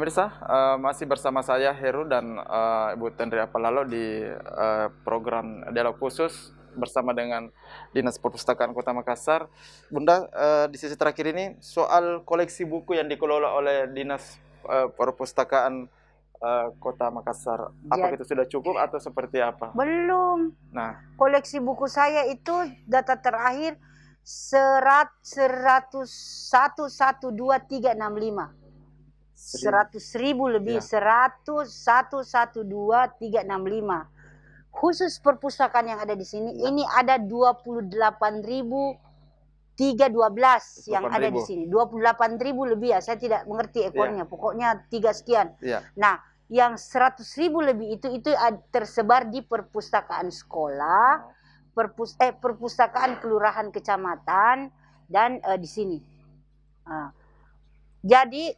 Pemirsa, masih bersama saya Heru dan Ibu Tendria Palalo di program dialog khusus bersama dengan Dinas Perpustakaan Kota Makassar. Bunda, di sesi terakhir ini soal koleksi buku yang dikelola oleh Dinas Perpustakaan Kota Makassar. Apakah itu sudah cukup atau seperti apa? Belum. Nah, koleksi buku saya itu data terakhir 101.112.365. 100.000 lebih, ya. 101.112.365. Khusus perpustakaan yang ada di sini, ini ada 28.312 yang ada di sini. 28.000 lebih ya, saya tidak mengerti ekornya, pokoknya 3 sekian. Nah, yang 100.000 lebih itu tersebar di perpustakaan sekolah, perpustakaan kelurahan kecamatan, dan di sini. Jadi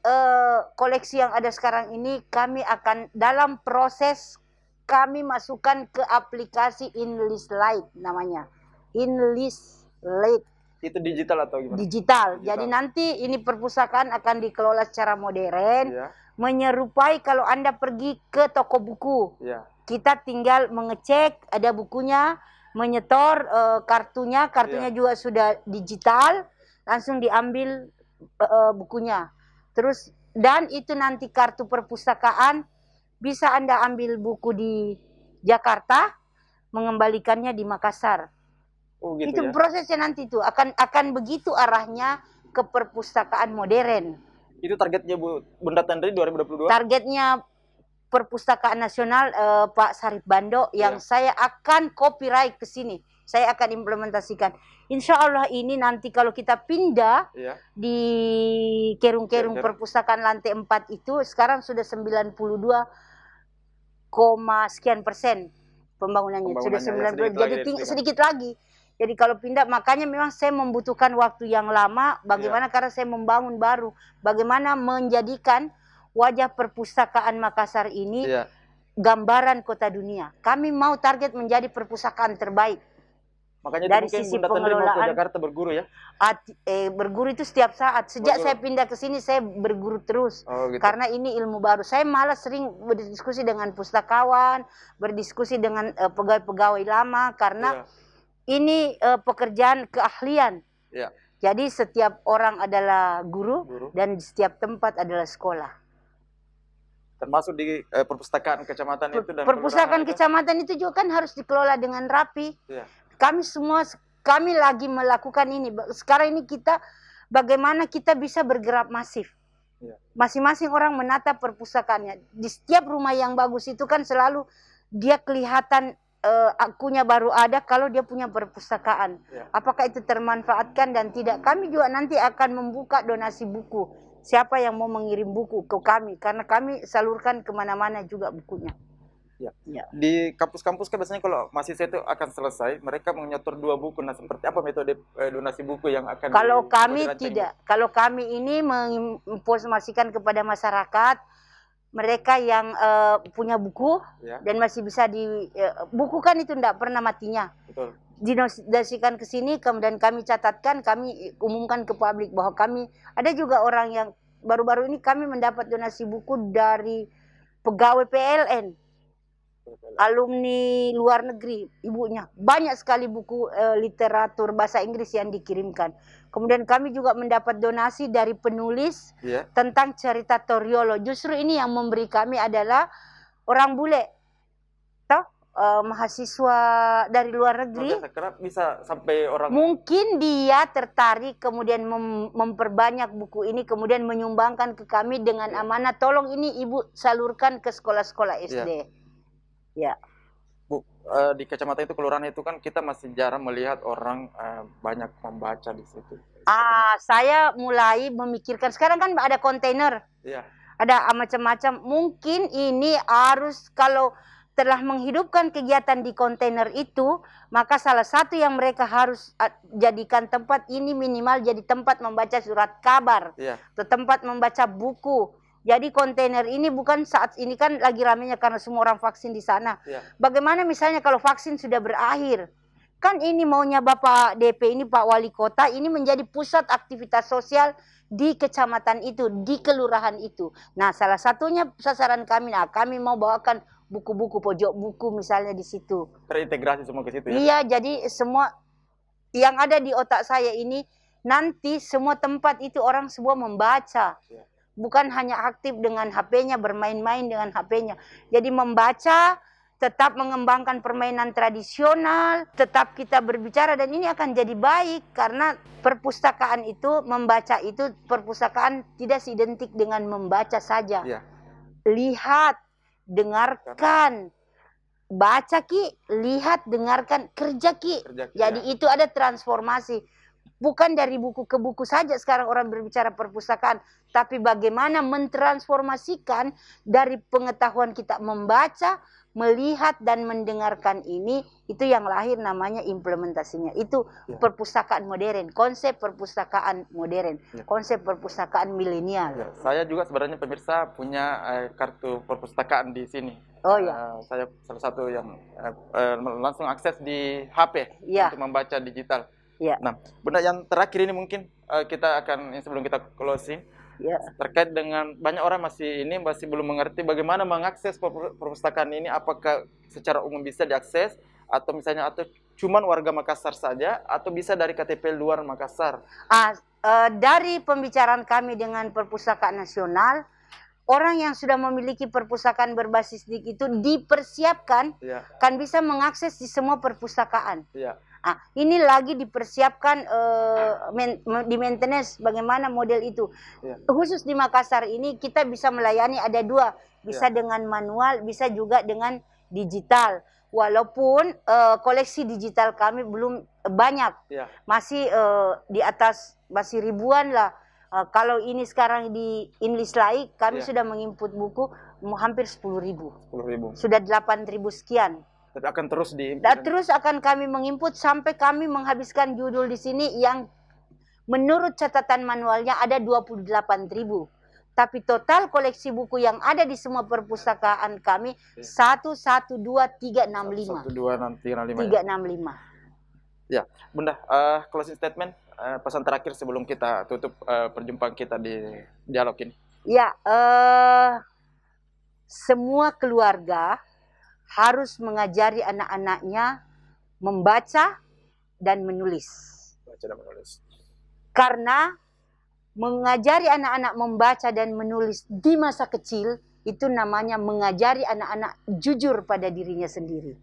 koleksi yang ada sekarang ini kami akan dalam proses kami masukkan ke aplikasi InList Lite namanya. InList Lite. Itu digital atau gimana? Digital. Jadi nanti ini perpustakaan akan dikelola secara modern, menyerupai kalau Anda pergi ke toko buku. Kita tinggal mengecek ada bukunya, menyetor kartunya juga sudah digital, langsung diambil bukunya. Terus dan itu nanti kartu perpustakaan bisa Anda ambil buku di Jakarta, mengembalikannya di Makassar. Oh, gitu itu ya? Prosesnya nanti itu akan begitu arahnya ke perpustakaan modern. Itu targetnya Bunda Tendri 2022? Targetnya Perpustakaan Nasional Pak Sarip Bando yang saya akan copyright ke sini. Saya akan implementasikan. Insya Allah ini nanti kalau kita pindah di kerung-kerung perpustakaan lantai 4 itu sekarang sudah 92, sekian persen pembangunannya. Sudah 90, jadi sedikit lagi. Jadi kalau pindah, makanya memang saya membutuhkan waktu yang lama. Bagaimana karena saya membangun baru. Bagaimana menjadikan wajah perpustakaan Makassar ini gambaran kota dunia. Kami mau target menjadi perpustakaan terbaik. Makanya dari sisi pengelolaan mau ke Jakarta berguru ya? Berguru itu setiap saat. Sejak saya pindah ke sini saya berguru terus. Gitu. Karena ini ilmu baru. Saya malah sering berdiskusi dengan pustakawan, berdiskusi dengan pegawai-pegawai lama karena ini pekerjaan keahlian. Jadi setiap orang adalah guru dan di setiap tempat adalah sekolah. Termasuk di perpustakaan kecamatan itu dan perpustakaan kecamatan itu juga kan harus dikelola dengan rapi. Kami lagi melakukan ini. Sekarang ini kita bagaimana kita bisa bergerak masif. Masing-masing orang menata perpustakaannya. Di setiap rumah yang bagus itu kan selalu dia kelihatan akunya baru ada kalau dia punya perpustakaan. Apakah itu termanfaatkan dan tidak? Kami juga nanti akan membuka donasi buku. Siapa yang mau mengirim buku ke kami? Karena kami salurkan kemana-mana juga bukunya. Di kampus-kampus kan biasanya kalau mahasiswa itu akan selesai, mereka menyetor 2 buku. Nah, seperti apa metode donasi buku yang akan kalau kami tidak. Kalau kami ini menginformasikan kepada masyarakat, mereka yang punya buku dan masih bisa buku kan itu tidak pernah matinya. Betul. Dinosikan ke sini, kemudian kami catatkan, kami umumkan ke publik bahwa kami ada juga orang yang baru-baru ini kami mendapat donasi buku dari pegawai PLN. Alumni luar negeri, ibunya banyak sekali buku literatur bahasa Inggris yang dikirimkan. Kemudian kami juga mendapat donasi dari penulis tentang cerita Toriolo. Justru ini yang memberi kami adalah orang bule, mahasiswa dari luar negeri. Bisa sampai orang. Mungkin dia tertarik kemudian memperbanyak buku ini, kemudian menyumbangkan ke kami dengan amanah. Tolong ini ibu salurkan ke sekolah-sekolah SD. Bu, di kecamatan itu, kelurahan itu kan kita masih jarang melihat orang banyak membaca di situ. Saya mulai memikirkan, sekarang kan ada kontainer, ada macam-macam. Mungkin ini harus, kalau telah menghidupkan kegiatan di kontainer itu, maka salah satu yang mereka harus jadikan tempat ini minimal jadi tempat membaca surat kabar, atau tempat membaca buku. Jadi kontainer ini bukan saat ini kan lagi ramainya karena semua orang vaksin di sana. Bagaimana misalnya kalau vaksin sudah berakhir, Kan ini maunya Bapak DP ini, Pak Wali Kota, ini menjadi pusat aktivitas sosial di kecamatan itu, di kelurahan itu. Nah, salah satunya sasaran kami, nah kami mau bawakan buku-buku, pojok buku misalnya di situ. Terintegrasi semua ke situ ya? Iya, jadi semua yang ada di otak saya ini, nanti semua tempat itu orang semua membaca. Ya. Bukan hanya aktif dengan HP-nya, bermain-main dengan HP-nya. Jadi membaca, tetap mengembangkan permainan tradisional, tetap kita berbicara, dan ini akan jadi baik karena perpustakaan itu, membaca itu, perpustakaan tidak identik dengan membaca saja. Ya. Lihat, dengarkan, baca Ki, lihat, dengarkan, kerja Ki. Jadi itu ada transformasi. Bukan dari buku ke buku saja sekarang orang berbicara perpustakaan, tapi bagaimana mentransformasikan dari pengetahuan kita membaca, melihat dan mendengarkan ini, itu yang lahir namanya implementasinya. Itu perpustakaan modern, konsep perpustakaan modern, konsep perpustakaan milenial. Saya juga sebenarnya pemirsa punya kartu perpustakaan di sini. Oh ya. Saya salah satu yang langsung akses di HP untuk membaca digital. Nah, Bunda, yang terakhir ini mungkin kita akan, sebelum kita closing, terkait dengan banyak orang masih belum mengerti bagaimana mengakses perpustakaan ini, apakah secara umum bisa diakses atau misalnya cuman warga Makassar saja atau bisa dari KTP luar Makassar? Dari pembicaraan kami dengan Perpustakaan Nasional, orang yang sudah memiliki perpustakaan berbasis DIK itu dipersiapkan kan bisa mengakses di semua perpustakaan. Ini lagi dipersiapkan di maintenance bagaimana model itu. Khusus di Makassar ini kita bisa melayani ada dua, bisa dengan manual, bisa juga dengan digital. Walaupun koleksi digital kami belum banyak, masih di atas, masih ribuan lah. Kalau ini sekarang di Inlislai kami sudah menginput buku hampir 10.000. Sudah 8.000 sekian. Tapi akan terus terus akan kami menginput sampai kami menghabiskan judul di sini yang menurut catatan manualnya ada 28.000. Tapi total koleksi buku yang ada di semua perpustakaan kami 112.365. 112.365. Ya, Bunda, closing statement, pesan terakhir sebelum kita tutup perjumpaan kita di dialog ini. Ya, semua keluarga harus mengajari anak-anaknya membaca dan menulis. Karena mengajari anak-anak membaca dan menulis di masa kecil itu namanya mengajari anak-anak jujur pada dirinya sendiri.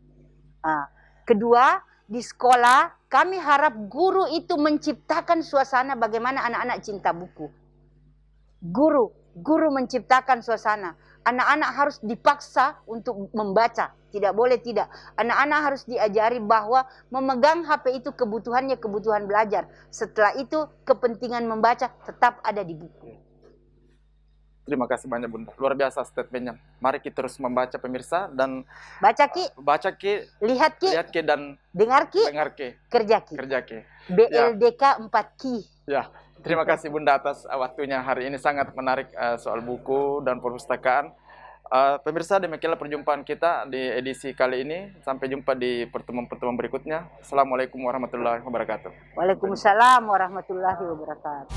Kedua, di sekolah kami harap guru itu menciptakan suasana bagaimana anak-anak cinta buku. Guru menciptakan suasana. Anak-anak harus dipaksa untuk membaca. Tidak boleh tidak. Anak-anak harus diajari bahwa memegang HP itu kebutuhannya kebutuhan belajar. Setelah itu kepentingan membaca tetap ada di buku. Terima kasih banyak Bunda. Luar biasa statementnya. Mari kita terus membaca pemirsa dan baca Ki. Baca Ki. Lihat Ki. Lihat Ki dan dengar Ki. Dengar Ki. Kerja Ki. Kerja Ki. BLDK 4 Ki. Ya. Terima kasih Bunda atas waktunya hari ini, sangat menarik soal buku dan perpustakaan. Pemirsa, demikianlah perjumpaan kita di edisi kali ini. Sampai jumpa di pertemuan-pertemuan berikutnya. Assalamualaikum warahmatullahi wabarakatuh. Waalaikumsalam warahmatullahi wabarakatuh.